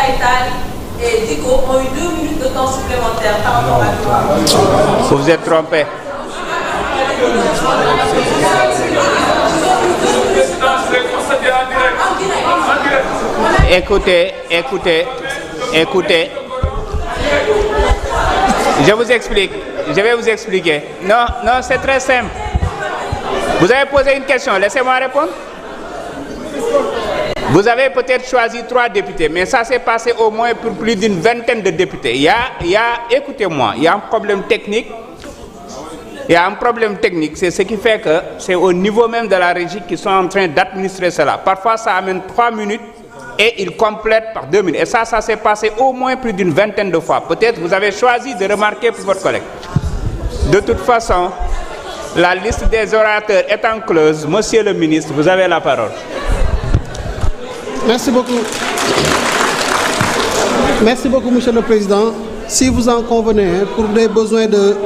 Abdoulaye Tall et Diko ont eu 2 minutes de temps supplémentaire par rapport à toi. Vous vous êtes trompé. Écoutez. Je vous explique. Je vais vous expliquer. Non, c'est très simple. Vous avez posé une question, laissez-moi répondre. Vous avez peut-être choisi 3 députés, mais ça s'est passé au moins pour plus d'une vingtaine de députés. Écoutez-moi, il y a un problème technique. C'est ce qui fait que c'est au niveau même de la régie qu'ils sont en train d'administrer cela. Parfois, ça amène 3 minutes et ils complètent par 2 minutes. Et ça s'est passé au moins plus d'une vingtaine de fois. Peut-être vous avez choisi de remarquer pour votre collègue. De toute façon, la liste des orateurs étant close, Monsieur le ministre, vous avez la parole. Merci beaucoup. Merci beaucoup, Monsieur le Président. Si vous en convenez, pour des besoins de...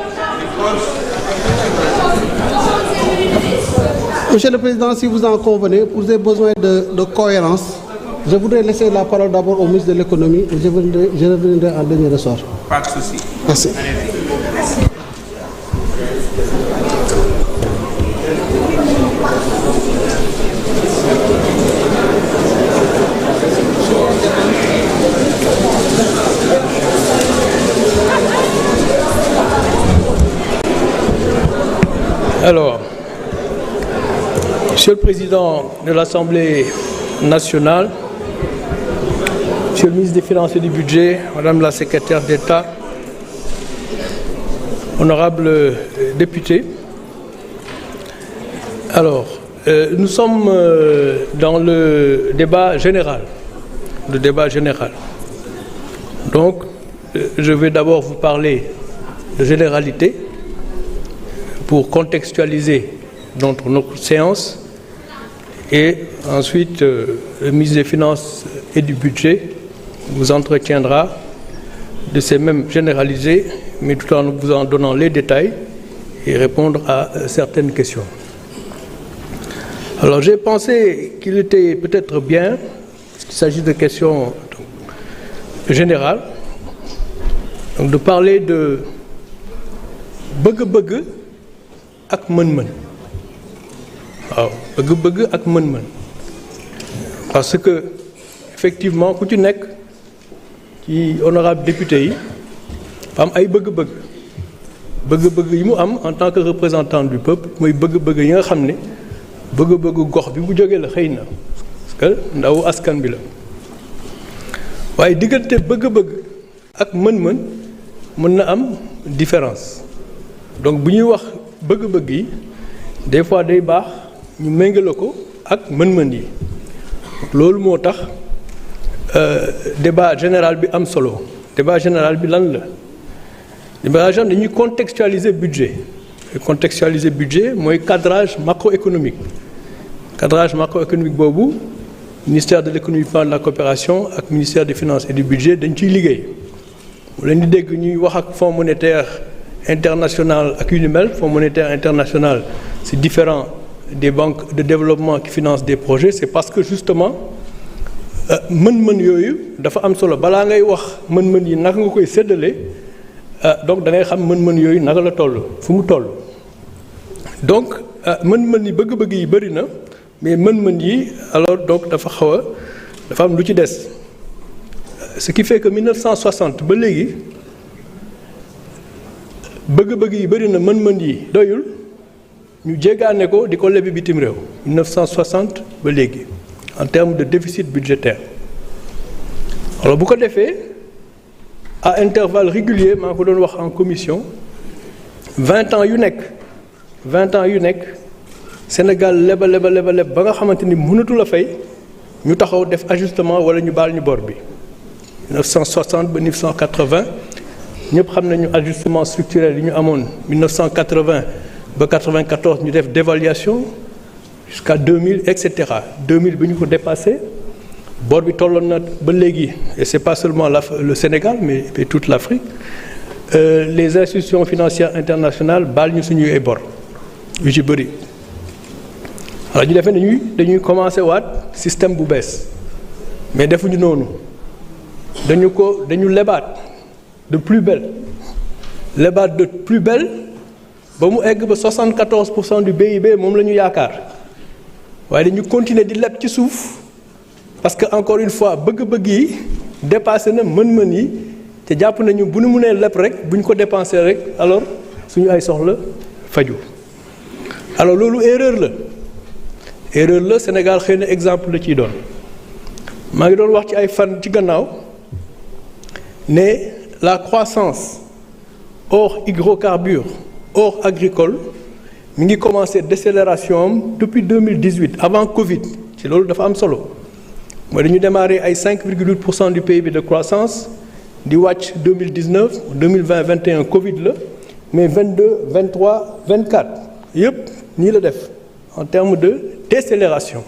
Monsieur le Président, si vous en convenez, pour des besoins de cohérence, je voudrais laisser la parole d'abord au ministre de l'économie et je reviendrai en dernier ressort. Pas de souci. Merci. Alors, Monsieur le Président de l'Assemblée nationale, Monsieur le ministre des Finances et du Budget, Madame la Secrétaire d'État, honorables députés. Alors, nous sommes dans le débat général. Donc, je vais d'abord vous parler de généralité pour contextualiser notre séance et ensuite le ministre des Finances et du Budget vous entretiendra de ces mêmes généralisés, mais tout en vous en donnant les détails et répondre à certaines questions. Alors j'ai pensé qu'il était peut-être bien, parce qu'il s'agit de questions générales, donc de parler de bëgg-bëgg ak mën-mën. waaw bëgg-bëgg ak mën-mën parce que effectivement ku ci nekk ci honorable député yi am ay bëgg-bëgg yi mu am en tant que représentant du peuple mooy bëgg-bëgg yi nga xam ne bëgg-bëgg gox bi bu jógee la xëy na parce que ndawu askan bi la waaye diggante bëgg-bëgg ak mën-mën mën na am différence donc bu ñuy wax bëgg-bëgg yi des fois day baax ñu méngale ko ak mën-mën yi loolu moo tax débat général bi am solo débat général bi lan la débat général dañuy contextualiser budget mooy cadrage macroéconomique boobu ministère de l'économie et de la coopération ak ministère des finances et du budget dañ ciy liggéey mu leen di dégg ñuy wax ak fonds monétaire international ak yu ni mel fonds monétaire international c'est différent des banques de développement qui financent des projets c'est parce que justement mën-mën yooyu dafa am solo balaa ngay wax mën-mën yi naka nga koy séddale donc da ngay xam mën-mën yooyu naka la toll fu mu toll donc mën-mën yi bëgg-bëgg yi bëri na mais mën-mën yi alors donc dafa am lu ci des ce qui fait que 1960 ba léegi bëgg-bëgg yi bëri na mën-mën yi doyul ñu jéggaane ko di ko lebi bitim réew 1960 ba léegi en termes de déficit budgétaire alors bu ko defee à intervalles réguliers maa ko doon wax en commission 20 ans yu nekk Sénégal leba ba nga xamante ni mënatul a fay ñu taxaw def ajustement wala ñu baal ñu bor bi 1960 ba 1980 ñëpp xam nañu ajustement structurel yi ñu amoon 1980 ba 94 ñu def dévaluation jusqu'à 2000 et cetera 2000 bi ñu ko dépassé bor bi tolloon na ba léegi et c'est pas seulement le Sénégal mais toute l'Afrique les institutions financières internationales baal ñu suñuy ay bor yu ci bëri alors ñu defee dañuy commencé waat système bu bees mais defuñu noonu dañu lebaat de plus belle ba mu egg ba 74% du PIB moom la ñu yaakaar waaye dañu continuer di leb ci suuf parce que encore une fois bëgg-bëgg yi dépassé na mën-mën yi te jàpp nañu bu nu mënee leb rek bu ñu ko dépensé rek alors suñu ay soxla faju alors loolu erreur la Sénégal xëy na exemple la ciy doon maa ngi doon wax ci ay fan ci gannaaw ne la croissance hors hydrocarbures hors agricole mi ngi commencé décélération am depuis 2018 avant Covid ci loolu dafa am solo mooy dañu démarré ay 5,8% du PIB de croissance di wàcc 2019 2020 21 Covid la mais 22 23 24 yëpp nii la def en termes de décélération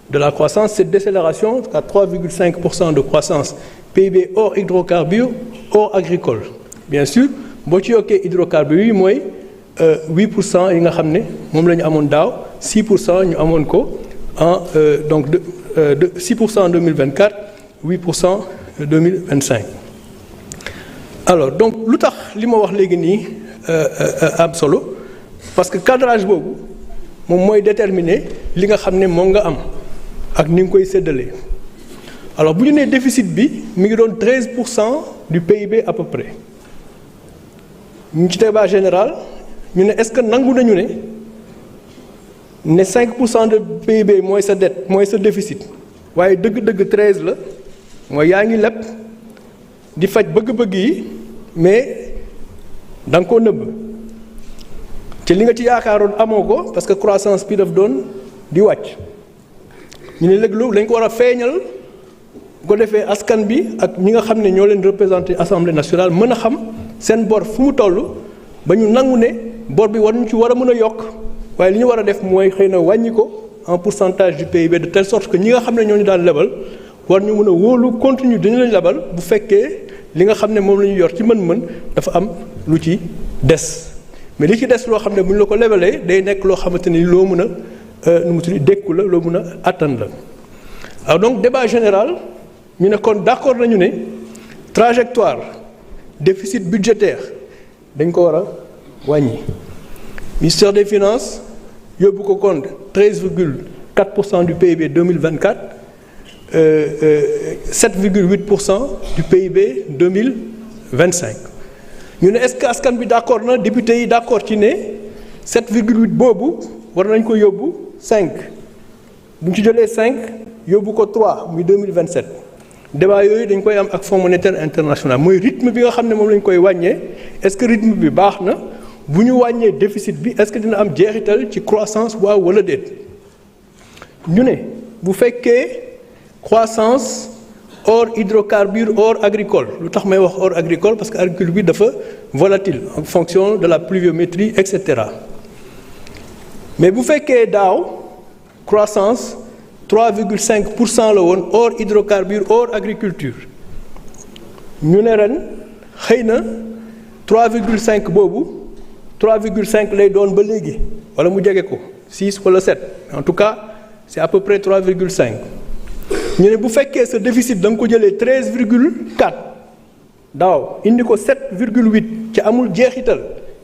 de la croissance. Cette décélération à 3,5% de croissance PIB hors hydrocarbures hors agricole bien sûr boo ci yokkee hydrocarbures yi mooy 8% yi nga xam ne moom la ñu amoon daaw 6% ñu amoon ko en donc de 6% en 2024 8% 2025. alors donc lu tax li ma wax léegi nii am solo parce que cadrage boobu moom mooy déterminer li nga xam ne moom nga am ak ni nga koy séddalee alors bu ñu nee déficit bi mi ngi doon 13% du PIB à peu près ñu ci débat général ñu ne est-ce que nangu nañu ne 5% de PIB mooy sa dette mooy sa déficit waaye dëgg-dëgg 13 la mooy yaa ngi leb di faj bëgg-bëgg yi mais da nga koo nëbb te li nga ci yaakaaroon amoo ko parce que croissance bi daf doon di wàcc ñu ne léegi loolu dañ ko war a feeñal bu ko defee askan bi ak ñi nga xam ne ñoo leen représenté assemblée nationale mën a xam seen bor fu mu toll ba ñu nangu ne bor bi war ñu ci war a mën a yokk waaye li ñu war a def mooy xëy na wàññi ko en pourcentage du PIB de telle sorte que ñi nga xam ne ñoo ñu daan lebal war ñu mën a wóolu continue dañu lañ lebal bu fekkee li nga xam ne moom la ñu yor ci mën-mën dafa am lu ci des mais li ci des loo xam ne bu ñu la ko lebalee day nekk loo xamante ni loo mën a nu mu tudd dékku la loo mën a attan la alors donc débat général ñu ne kon d'accord nañu ne trajectoire déficit budgétaire dañ ko war a wàññi ministère des finances yóbbu ko compte 13,4% du PIB 2024 7,8% du PIB 2025 ñu ne est-ce que askan bi d'accord na député yi d'accord ci ne 7,8 boobu war nañ ko yóbbu 5 bu ñu ci jëlee 5 yóbbu ko 3 muy 2027 débat yooyu dañ koy am ak Fonds monétaire international mooy rythme bi nga xam ne moom lañ koy wàññee est-ce que rythme bi baax na bu ñu wàññee déficit bi est-ce que dina am jeexital ci croissance waaw wala déet ñu ne bu fekkee croissance hors hydrocarbures hors agricole lu tax may wax hors agricole parce que agricole bi dafa volatile en fonction de la pluviométrie et cetera mais bu fekkee daaw croissance 3,5% la woon hors hydrocarbures hors agriculture ñu ne ren xëy na 3,5 boobu 3,5 lay doon ba léegi wala mu jege ko 6 wala 7 en tout cas c'est à peu près 3,5 ñu ne bu fekkee sa déficit da nga ko jëlee 13,4 daaw indi ko 7,8 ci amul jeexital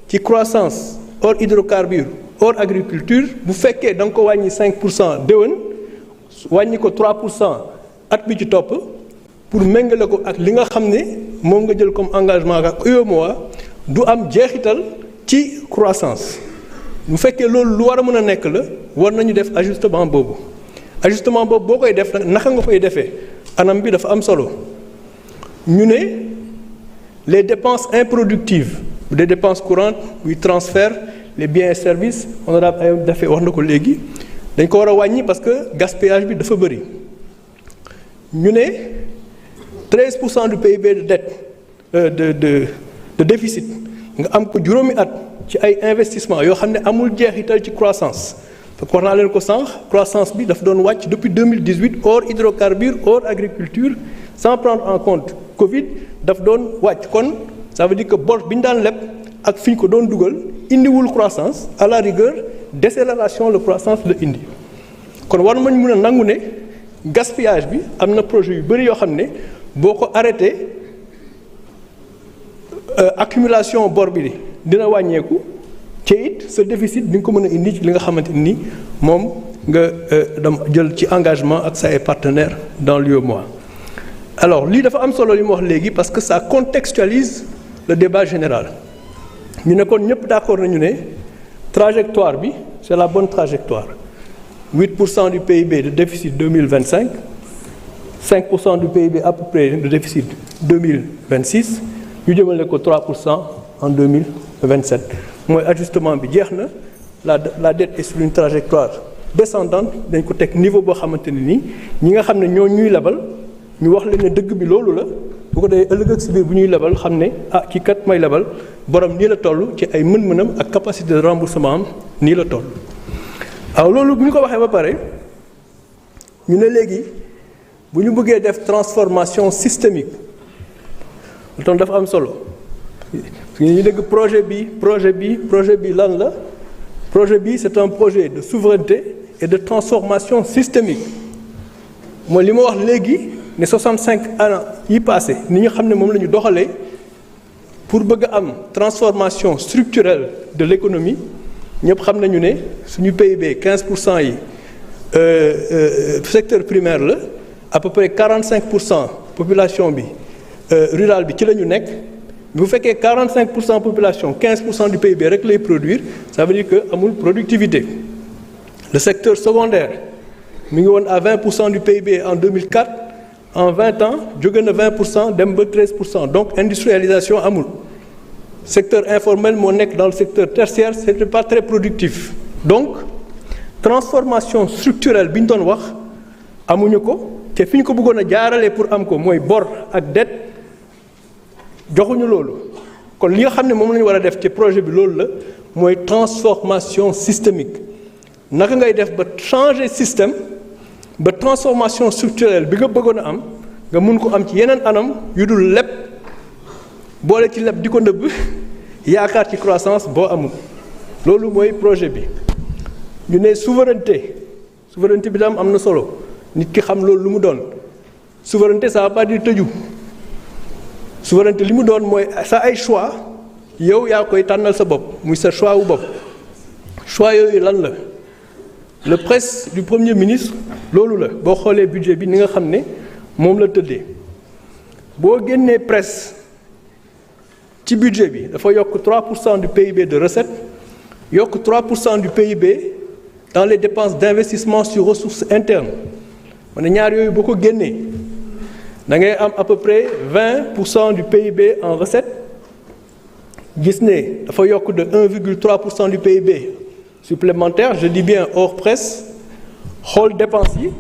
ci croissance hors hydrocarbures hors agriculture bu fekkee da nga ko wàññi 5% déwén wàññi ko 3% at bi ci topp pour méngale ko ak li nga xam ne moom nga jël comme engagement ak UEMOA du am jeexital ci croissance bu fekkee loolu lu war a mën a nekk la war nañu def ajustement boobu boo koy def nag naka nga koy defee anam bi dafa am solo ñu ne les dépenses improductives des dépenses courantes muy transfert les biens et services honorable ay dafee wax na ko léegi dañ ko war a wàññi parce que gaspillage bi dafa bëri ñu ne 13% du PIB de dette de déficit nga am ko juróomi at ci ay investissement yoo xam ne amul jeexital ci croissance parce que wax naa leen ko sànq croissance bi dafa doon wàcc depuis 2018 hors hydrocarbures hors agriculture sans prendre en compte Covid daf doon wàcc kon ça veut dire que bor bi ñu daan leb ak fi ñu ko doon dugal indiwul croissance à la rigueur décélération la croissance la indi kon war nañ mën a nangu ne gaspillage bi am na projet yu bëri yoo xam ne boo ko arrêté accumulation bor bi dina wàññeeku ci it sa déficit di nga ko mën a indi ci li nga xamante ni moom nga dam jël ci engagement ak sa ay partenaires dans l'UEMOA. Alors lii dafa am solo li mu wax léegi parce que ça contextualise le débat général ñu ne kon ñëpp d'accord nañu ne trajectoire bi c'est la bonne trajectoire 8% du PIB de déficit 2025 5% du PIB à peu près de déficit 2026 ñu jëmale ko 3% en 2027 mooy ajustement bi jeex na la dette est sur une trajectoire descendante dañ ko teg niveau boo xamante ne nii ñi nga xam ne ñoo ñuy lebal ñu wax leen ne dëgg bi loolu la bu ko dee ëllëg ak si biir bu ñuy lebal xam ne ah kii kat may lebal borom nii la toll ci ay mën-mënam ak capacité de remboursement am nii la toll. waaw loolu bu ñu ko waxee ba pare ñu ne léegi bu ñu bëggee def transformation systémique loolu dafa am solo ñu dégg projet bi lan la projet bi c'est un projet de souveraineté et de transformation systémique mooy li ma wax léegi ne 65 ans yi passé ni ñu xam ne moom la ñu doxalee pour bëgg a am transformation structurelle de l'économie ñëpp xam nañu ne suñu PIB 15% yi secteur primaire la à peu près 45% population bi rurale bi ci la ñu nekk bu fekkee 45% population 15% du PIB rek lay produire ça veut dire que amul productivité. Le secteur secondaire mi ngi woon à 20% du PIB en 2004 en 20 ans jóge na 20% dem ba 13% donc industrialisation amul. Secteur informel moo nekk dans le secteur tertiaire c'était pas très productif donc transformation structurelle bi ñu doon wax amuñu ko te fi ñu ko bëggoon a jaarale pour am ko mooy bor ak dette joxuñu loolu kon li nga xam ne moom la ñu war a def ci projet bi loolu la mooy transformation systémique naka ngay def ba changer système ba transformation structurelle bi nga bëggoon a am nga mun ko am ci yeneen anam yu dul leb boole ci leb di ko nëbb yaakaar ci croissance boo amul loolu mooy projet bi ñu ne souveraineté bi tam am na solo nit ki xam loolu lu mu doon souveraineté ça veut pas dire tëju souveraineté li mu doon mooy sa ay choix yow yaa koy tànnal sa bopp muy sa choix wu bopp choix yooyu lan la le presse du premier ministre loolu la boo xoolee budget bi ni nga xam ne moom la tëddee boo génnee presse ci budget bi dafa yokk 3% du PIB de recette yokk 3% du PIB dans les dépenses d'investissement sur ressources internes ma ne ñaar yooyu boo ko génnee da ngay am à peu près 20% du PIB en recette gis ne dafa yokk de 1,3% du PIB supplémentaire je dis bien hors presse xool dépenses yi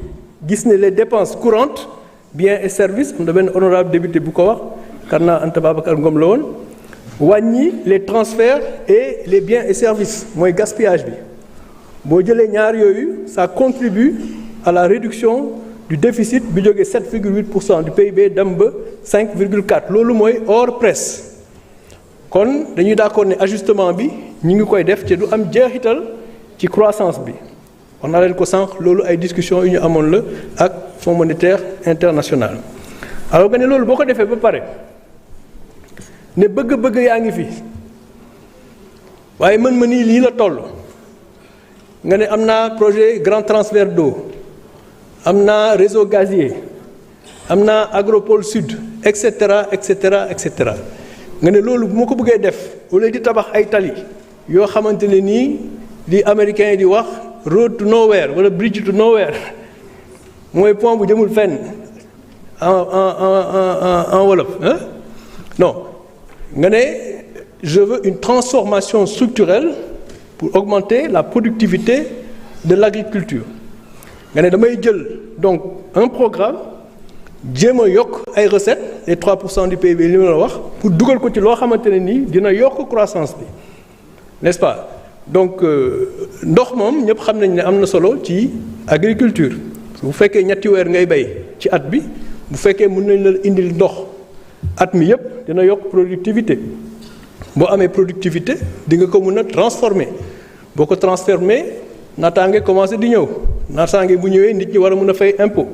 gis ne les dépenses courantes biens et services am na benn honorable député bu ko wax Karna Anta Babacar Ngom la woon wàññi les transferts et les biens et services mooy gaspillage bi boo jëlee ñaar yooyu ça contribue à la réduction du déficit bi jógee 7,8% du PIB dem ba 5,4 loolu mooy hors presse kon dañuy d'accord ne ajustement bi ñi ngi koy def te du am jeexital ci croissance bi wax naa leen ko sànq loolu ay discussions yu ñu amoon la ak Fonds monétaire international alors que ne loolu boo ko defee ba pare ne bëgg-bëgg yaa ngi fi waaye mën nii lii la toll nga ne am naa projet grand transfert d'eau am naa réseau gazier am naa agropole sud et cetera et cetera et cetera nga ne loolu bu ma ko bëggee def au lieu di tabax ay tali yoo xamante ne nii li américains yi di wax road to nowhere wala bridge to nowhere mooy pont bu jëmul fenn en wolof hein non nga ne je veux une transformation structurelle pour augmenter la productivité de l'agriculture nga ne damay jël donc un programme jéem a yokk ay recettes les 3% du PIB li ma la wax pour dugal ko ci loo xamante ne nii dina yokk croissance bi n'est-ce pas donc ndox moom ñëpp xam nañ ne am na solo ci agriculture bu fekkee ñetti weer ngay bay ci at bi bu fekkee mën nañ la indil ndox at mi yëpp dina yokk productivité boo amee productivité di nga ko mën a transformer boo ko transformer naataange commencé di ñëw naataange bu ñëwee nit ñi war a mën a fay impôt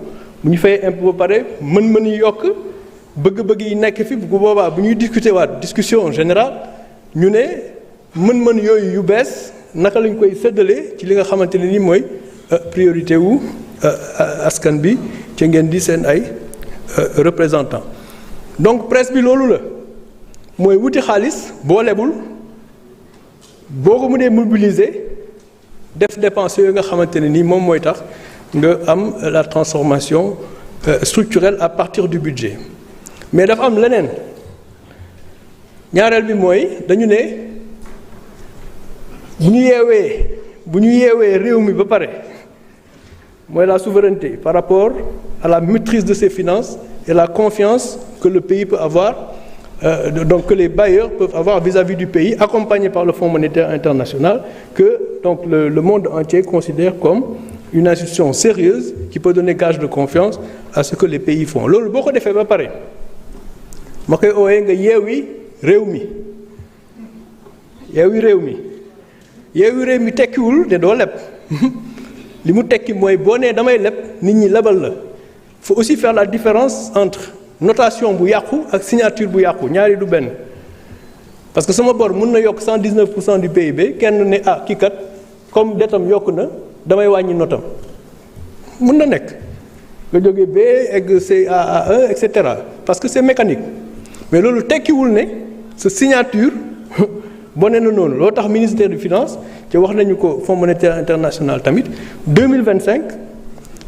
bu ñu fay impôt ba pare mën-mën yi yokk bëgg-bëgg yi nekk fi bu boobaa bu ñuy discussion générale ñu ne mën-mën yooyu yu bees naka lañ koy séddalee ci li nga xamante ne ni mooy priorité wu askan bi ci ngeen di seen ay représentants. donc presse bi loolu la mooy wuti xaalis boo lebul boo ko mënee mobiliser def dépense yooyu nga xamante ne ni moom mooy tax nga am la transformation structurelle à partir du budget. mais dafa am leneen ñaareel bi mooy dañu ne bu ñu yeewee réew mi ba pare mooy la souveraineté par rapport à la maîtrise de ses finances et la confiance que le pays peut avoir, donc que les bailleurs peuvent avoir vis-à-vis du pays, accompagnés par le Fonds monétaire international, que donc le monde entier considère comme une institution sérieuse qui peut donner gage de confiance à ce que les pays font. loolu boo ko defee ba pare ma koy oowee nga yeewi réew mi tekkiwul ne doo leb li mu tekki mooy boo nee damay leb nit ñi lebal la. faut aussi faire la différence entre notation bu yàqu ak signature bu yàqu ñaari du benn parce que sama bor mën na yokk 119% du PIB kenn ne ah kii kat comme detam yokk na damay wàññi notam mën na nekk nga jógee B egg CAA1 et cetera parce que c'est mécanique mais loolu tekkiwul ne sa signature bone na noonu loo tax ministère des finances ci wax nañu ko Fonds monétaire international tamit 2025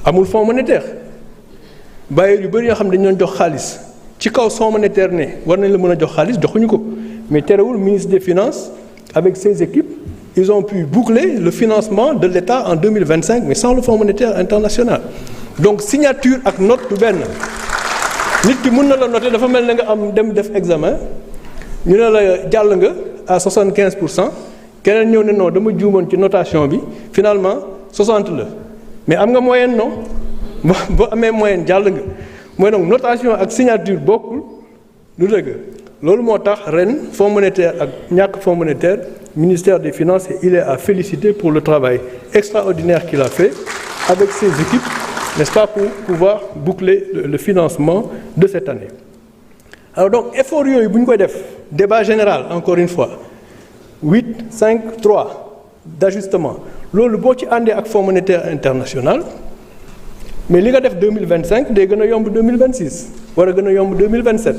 amul fonds monétaire. bailleurs yu bëri yoo xam ne dañu doon jox xaalis ci kaw Fonds monétaire ne war nañ la mën a jox xaalis joxuñu ko mais terewul ministre des finances avec ses équipes ils ont pu boucler le financement de l'État en 2025 mais sans le Fonds monétaire international. donc signature ak note du benn nit ki mën na la noter dafa mel ne nga am dem def examen ñu ne la jàll nga à 75% keneen ñëw ne non dama juumoon ci notation bi finalement 60 la mais am nga moyenne non. boo amee moyenne jàll nga mooy donc notation ak signature bokkul lu dëgg loolu moo tax ren fonds monétaire ak ñàkk fonds monétaire ministère des finances et il est à féliciter pour le travail extraordinaire qu'il a fait avec ses équipes n'est-ce pas pour pouvoir boucler le financement de cette année. alors donc effort yooyu bu ñu koy def débat général encore une fois 8 5 3 d'ajustement loolu boo ci àndee ak fonds monétaire international. mais li nga def 2025 day gën a yomb 2026 war a gën a yomb 2027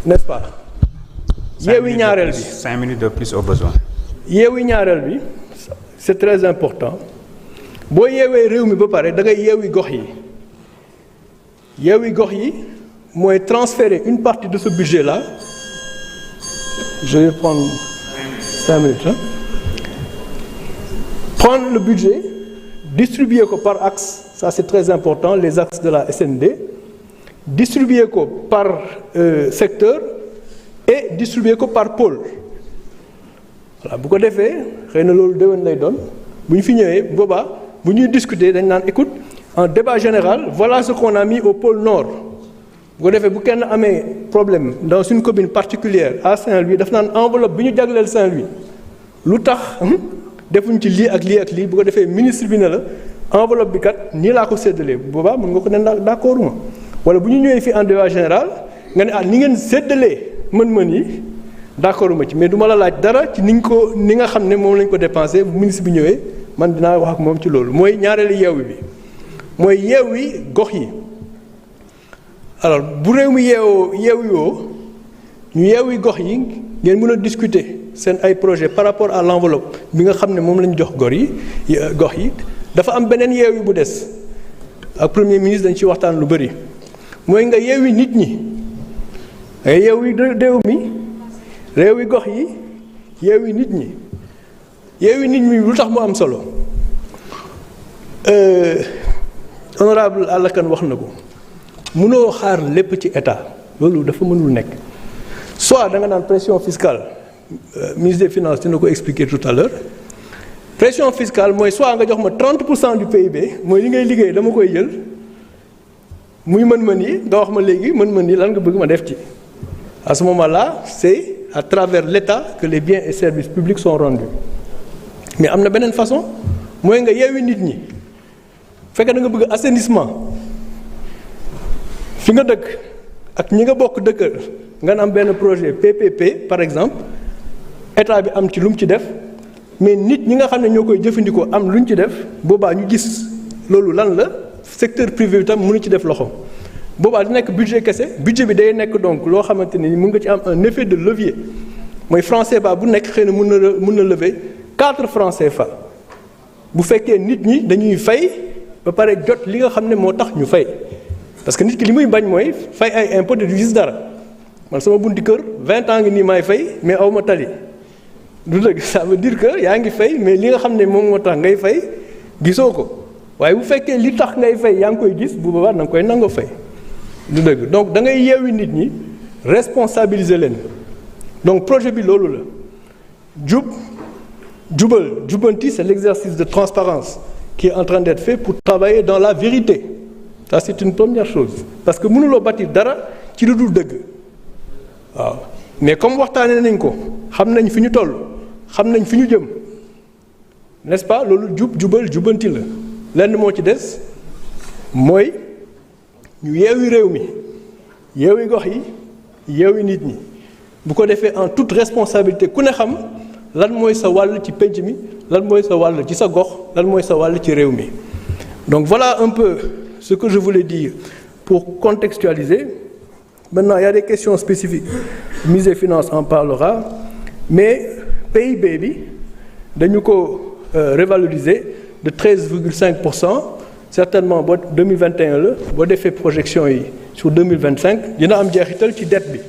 n'est-ce pas. yeewi ñaareel bi 5 minutes de plus au besoin. yeewi ñaareel bi c'est très important boo yeewee réew mi ba pare da ngay yeewi gox yi mooy transférer une partie de ce budget-là je vais prendre 5 minutes prendre le budget distribuer ko par axe. Ça, c'est très important, les axes de la SND, distribuer ko par secteur et distribuer ko par pôle. Voilà, bu ko defee xëy na loolu déwén lay doon bu ñu fi ñëwee boobaa bu ñuy discuter dañ naan écoute en débat général voilà ce qu'on a mis au pôle nord. bu ko defee bu kenn amee problème dans une commune particulière à Saint-Louis daf naan enveloppe bi ñu jagleel Saint-Louis lu tax defuñ ci lii ak lii ak lii bu ko defee ministre bi ne la. enveloppe bi kat nii laa ko séddalee bu boobaa mën nga ko ne d'accord ma wala bu ñu ñëwee fii en débat général nga ne ni ngeen séddalee mën-mën yi d'accord ma ci mais du ma la laaj dara ci ni nga xam ne moom lañ ko dépensé bu ministre bi ñëwee man dinaa wax ak moom ci loolu mooy ñaareelu yeewi bi mooy yeewi gox yi. alors bu réew mi yeewoo ñu yeewi gox yi ngeen mën a discuter seen ay projet par rapport à l'enveloppe bi nga xam ne moom lañ jox gox yi. dafa am beneen yeewi bu des ak premier ministre dañ ci waxtaan lu bëri mooy nga yeewi nit ñi nga yeewi réew mi réewi gox yi yeewi nit ñi lu tax mu am solo honorable Alla Kane wax na ko mënoo xaar lépp ci état loolu dafa mënul nekk soit da nga naan pression fiscale ministre des finances dina ko expliquer tout à l'heure pression fiscale mooy soit nga jox ma 30% du PIB mooy li ngay liggéey dama koy jël muy mën-mën yi nga wax ma léegi mën-mën yi lan nga bëgg ma def ci à ce moment-là c'est à travers l'État que les biens et services publics sont rendus mais am na beneen façon mooy nga yeewi nit ñi fekkee da nga bëgg assainissement fi nga dëkk ak ñi nga bokk dëkk nga am benn projet PPP par exemple état bi am ci lu mu ci def mais nit ñi nga xam ne ñoo koy jëfandikoo am lu ñu ci def boobaa ñu gis loolu lan la secteur privé bi tam mënu ci def loxo boobaa di nekk budget kese budget bi day nekk donc loo xamante ni mën nga ci am un effet de levier mooy franc CFA bu nekk xëy na mën na lever 4 francs CFA bu fekkee nit ñi dañuy fay ba pare jot li nga xam ne moo tax ñu fay parce que nit ki li muy bañ mooy fay ay impôt du gis dara man sama bunti kër 20 ans ngi nii maay fay mais aw ma tali du dëgg ça veut dire que yaa ngi fay mais li nga xam ne moom moo tax ngay fay gisoo ko waaye bu fekkee li tax ngay fay yaa ngi koy gis bu boobaa da nga koy nangoo fay du dëgg donc da ngay yeewi nit ñi responsabiliser leen donc projet bi loolu la jubanti c'est l'exercice de transparence qui est en train d'être fait pour travailler dans la vérité ça c'est une première chose parce que mënuloo bâtir dara ci lu dul dëgg waaw mais comme waxtaanee nañ ko xam nañ fi ñu toll xam nañ fi ñu jëm n'est-ce pas loolu jubanti la lenn moo ci des mooy ñu yeewi réew mi yeewi gox yi yeewi nit ñi bu ko defee en toute responsabilité ku ne xam lan mooy sa wàll ci penc mi lan mooy sa wàll ci sa gox lan mooy sa wàll ci réew mi donc voilà un peu ce que je voulais dire pour contextualiser. Maintenant il y a des questions spécifiques Ministre des Finances en parlera mais PIB bi dañu ko revaloriser de 13,5%. Certainement boo 2021 la boo defee projection yi sur 2025 dina am jeexital ci dette bi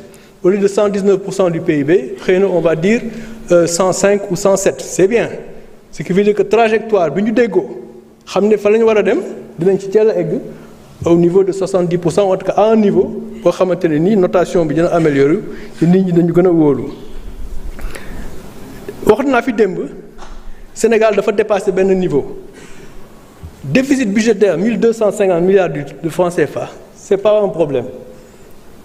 au lieu de 119% du PIB xëy na on va dire 105 ou 107 c'est bien ce qui veut dire que trajectoire bi ñu déggoo xam ne fa la ñu war a dem dinañ ci teel a egg au niveau de 70% en tout cas à un niveau boo xamante ne nii notation bi dina améliorer te nit ñi dañu gën a wóolu. wax naa fi démb Sénégal dafa dépasser benn niveau. Déficit budgétaire 1250 milliards de francs CFA, ce n'est pas un problème.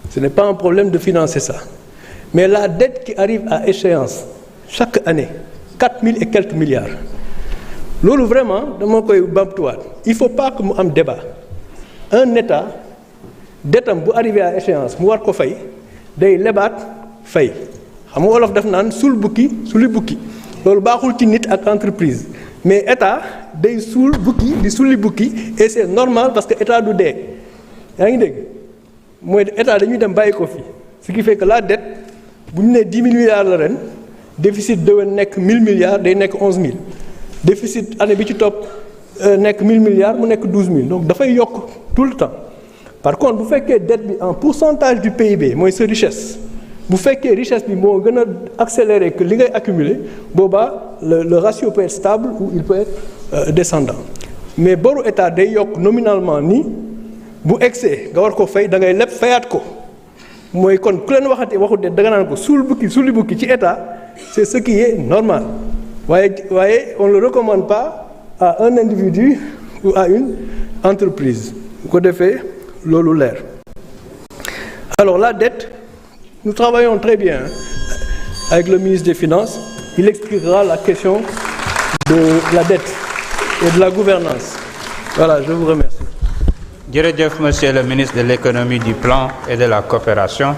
Ce n'est pas un problème de financer ça. Mais la dette qui arrive à échéance chaque année, 4000 et quelques milliards. Loolu vraiment, il ne faut pas que nous ayons un débat. Un État, dette bu arrivé à échéance, mu war ko fay, day lebaat fay. Xam nga wolof daf naan sul bukki suli bukki. Loolu baaxul ci nit ak entreprise. Mais État day suul bukki di sulli bukki et c'est normal parce que État du dee yaa ngi dégg mooy État dañuy dem bàyyi ko fi ce qui fait que la dette bu ñu nee 10 000 milliards la ren déficit déwén nekk 1000 milliards day nekk 11 000 déficit année bi ci topp nekk 1000 milliards mu nekk 12 000 donc dafay yokk tout le temps par contre bu fekkee dette bi en pourcentage du PIB mooy sa richesse bu fekkee richesse bi moo gën a accéléré que li ngay accumuler boobaa le ratio peut être stable ou il peut être descendant mais boru état day yokk nominalement nii bu excès nga war ko fay da ngay leb fayaat ko mooy kon ku leen waxati waxu de da nga naan ko sulli bukki ci état c'est ce qui est normal waaye on le recommande pas à un individu ou à une entreprise bu ko defee loolu leer alors la dette. Nous travaillons très bien avec le ministre des Finances. Il expliquera la question de la dette et de la gouvernance. Voilà, je vous remercie. Jërëjëf, Monsieur le ministre de l'économie, du plan et de la coopération.